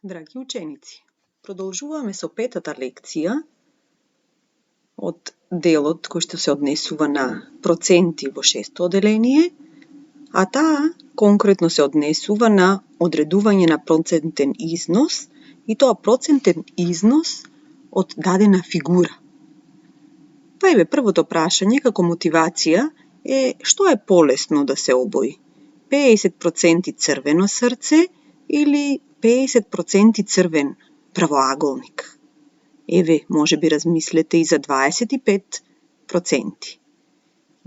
Драги ученици, продолжуваме со петата лекција од делот кој што се однесува на проценти во шесто оделение, а таа конкретно се однесува на одредување на процентен износ и тоа процентен износ од дадена фигура. Па еве првото прашање како мотивација е што е полесно да се обои? 50% црвено срце или 50% црвен правоаголник? Еве, може би размислете и за 25%.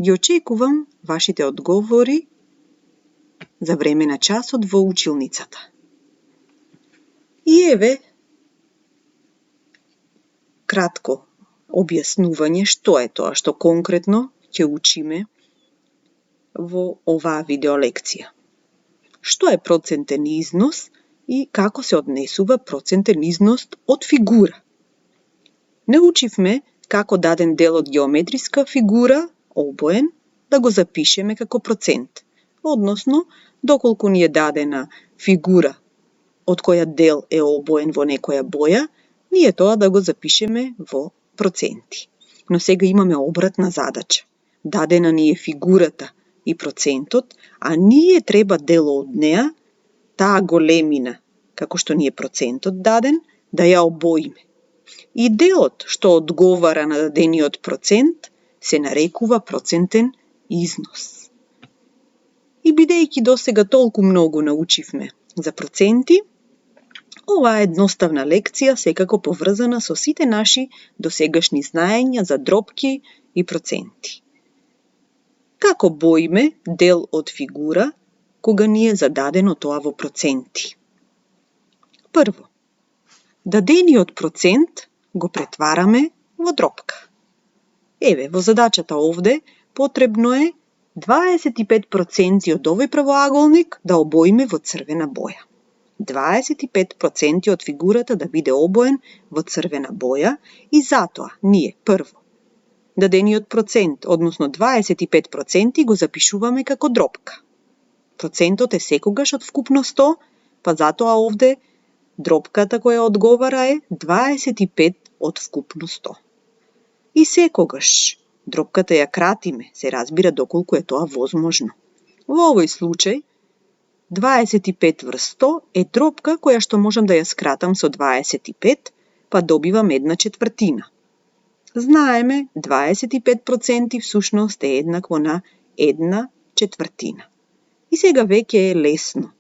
Ги очекувам вашите одговори за време на часот во училницата. И еве кратко објаснување што е тоа што конкретно ќе учиме во оваа видеолекција. Што е процентен износ и како се однесува процентен износ од фигура? Научивме како даден дел од геометриска фигура, обоен, да го запишеме како процент, односно доколку ни е дадена фигура од која дел е обоен во некоја боја, ние тоа да го запишеме во проценти. Но сега имаме обратна задача. Дадена ни е фигурата и процентот, а ние треба дел од неа, таа големина, како што ни е процентот даден, да ја обоиме. И делот што одговара на дадениот процент се нарекува процентен износ. И бидејќи досега толку многу научивме за проценти, оваа едноставна лекција секако поврзана со сите наши досегашни знаења за дробки и проценти. Како боиме дел од фигура кога ни е зададено тоа во проценти? Прво, дадениот процент го претвараме во дробка. Еве, во задачата овде потребно е 25% од овој правоаголник да обоиме во црвена боја. 25% од фигурата да биде обоен во црвена боја и затоа ние прво дадениот процент, односно 25% го запишуваме како дробка. Процентот е секогаш од вкупно 100, па затоа овде дробката која одговара е 25 од вкупно 100. И секогаш дробката ја кратиме, се разбира доколку е тоа возможно. Во овој случај 25 врз 100 е дробка која што можам да ја скратам со 25, па добивам 1/4. Знаеме, 25% всушност е еднакво на 1/4. И сега веќе е лесно.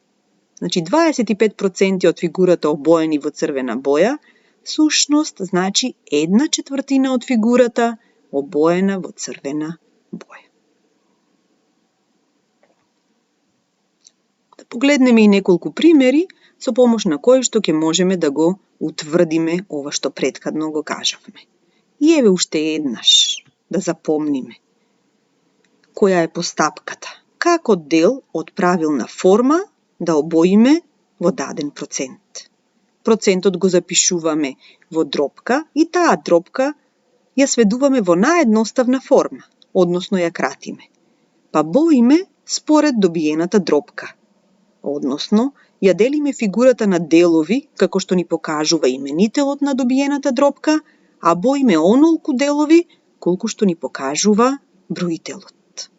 Значи 25% од фигурата обоени во црвена боја, всушност значи 1/4 од фигурата обоена во црвена боја. Да погледнеме и неколку примери со помош на кои што ќе можеме да го утврдиме ова што претходно го кажавме. И еве уште еднаш да запомниме која е постапката. Како дел од правилна форма да обоиме во даден процент. Процентот го запишуваме во дробка и таа дробка ја сведуваме во наедноставна форма, односно ја кратиме. Па боиме според добиената дробка. Односно, ја делиме фигурата на делови, како што ни покажува именителот на добиената дробка, а боиме онолку делови, колку што ни покажува броителот.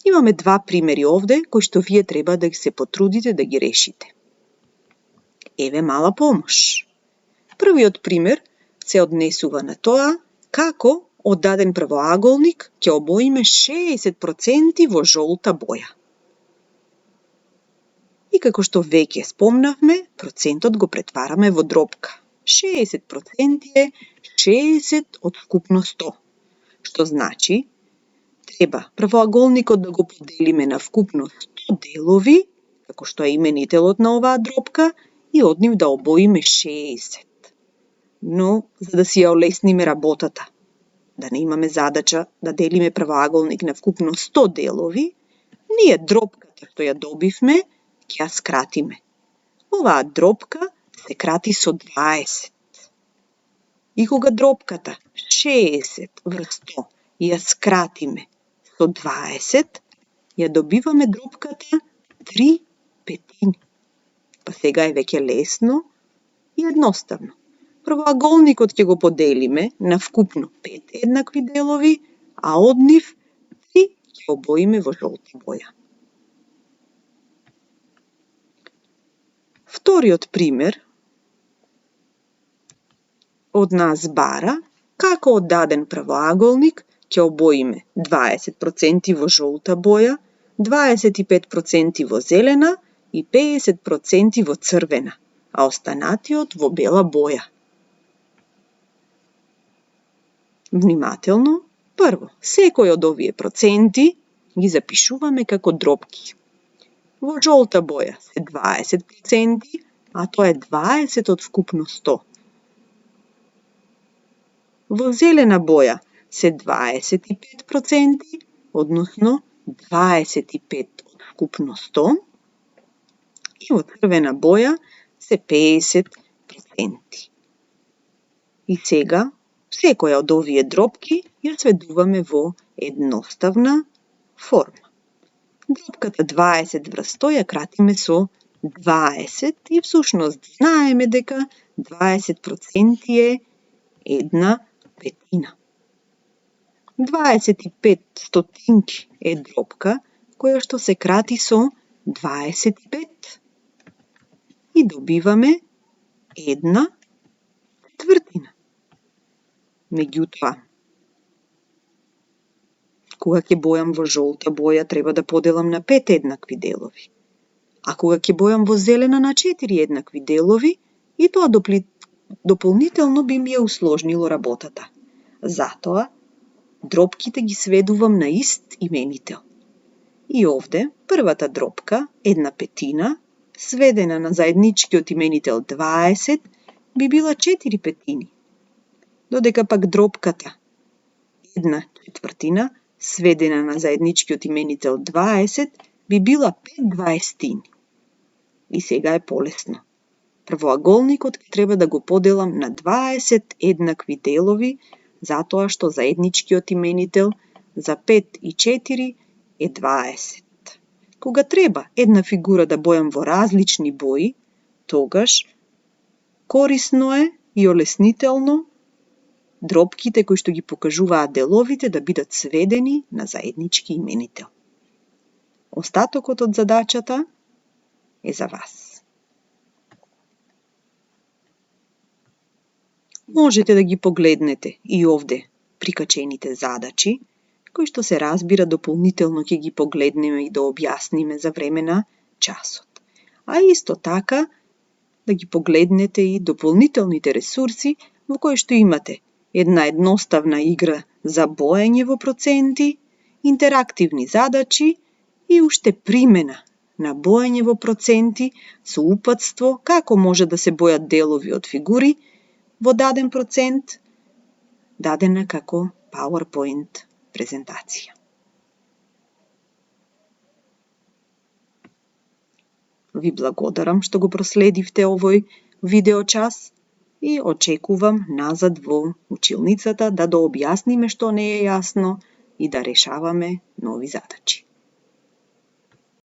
Имаме два примери овде, кои што вие треба да се потрудите да ги решите. Еве мала помош. Првиот пример се однесува на тоа како од даден правоаголник ќе обоиме 60% во жолта боја. И како што веќе спомнавме, процентот го претвараме во дробка. 60% е 60 од вкупно 100, што значи треба правоаголникот да го поделиме на вкупно 100 делови, како што е именителот на оваа дробка, и од нив да обоиме 60. Но, за да си ја олесниме работата, да не имаме задача да делиме правоаголник на вкупно 100 делови, ние дробката што ја добивме, ќе ја скратиме. Оваа дробка се крати со 20. И кога дробката 60 врз 100 ја скратиме со 20, ја добиваме дробката 3/5. Па сега е веќе лесно и едноставно. Правоаголникот ќе го поделиме на вкупно 5 еднакви делови, а од нив 3 ќе обоиме во жолта боја. Вториот пример од нас бара како од даден правоаголник ќе обоиме 20% во жолта боја, 25% во зелена и 50% во црвена, а останатиот во бела боја. Внимателно, прво, секој од овие проценти ги запишуваме како дробки. Во жолта боја се 20%, а тоа е 20 од вкупно 100. Во зелена боја се 25%, односно 25 од вкупно 100. И во црвена боја се 50%. И сега, секоја од овие дробки ја сведуваме во едноставна форма. Дробката 20 врз 100 ја кратиме со 20 и всушност знаеме дека 20% е 1/5. 25 стотинки е дробка која што се крати со 25 и добиваме 1/4. Меѓутоа, кога ќе бојам во жолта боја, треба да поделам на 5 еднакви делови. А кога ќе бојам во зелена на 4 еднакви делови, и тоа дополнително би ми ја усложнило работата. Затоа, дробките ги сведувам на ист именител. И овде, првата дробка, 1/5, сведена на заедничкиот именител 20, би била 4/5. Додека пак дробката 1/4, сведена на заедничкиот именител 20, би била 5/20. И сега е полесно. Правоаголникот ќе треба да го поделам на 20 еднакви делови, затоа што заедничкиот именител за 5 и 4 е 20. Кога треба една фигура да бојам во различни бои, тогаш корисно е и олеснително дробките кои што ги покажуваат деловите да бидат сведени на заеднички именител. Остатокот од задачата е за вас. Можете да ги погледнете и овде прикачените задачи, кои што се разбира дополнително ќе ги погледнеме и да објасниме за време на часот. А исто така да ги погледнете и дополнителните ресурси во кои што имате една едноставна игра за боење во проценти, интерактивни задачи и уште примена на боење во проценти со упатство како може да се бојат делови од фигури во даден процент, дадена како PowerPoint презентација. Ви благодарам што го проследивте овој видеочас и очекувам назад во училницата да дообјасниме што не е јасно и да решаваме нови задачи.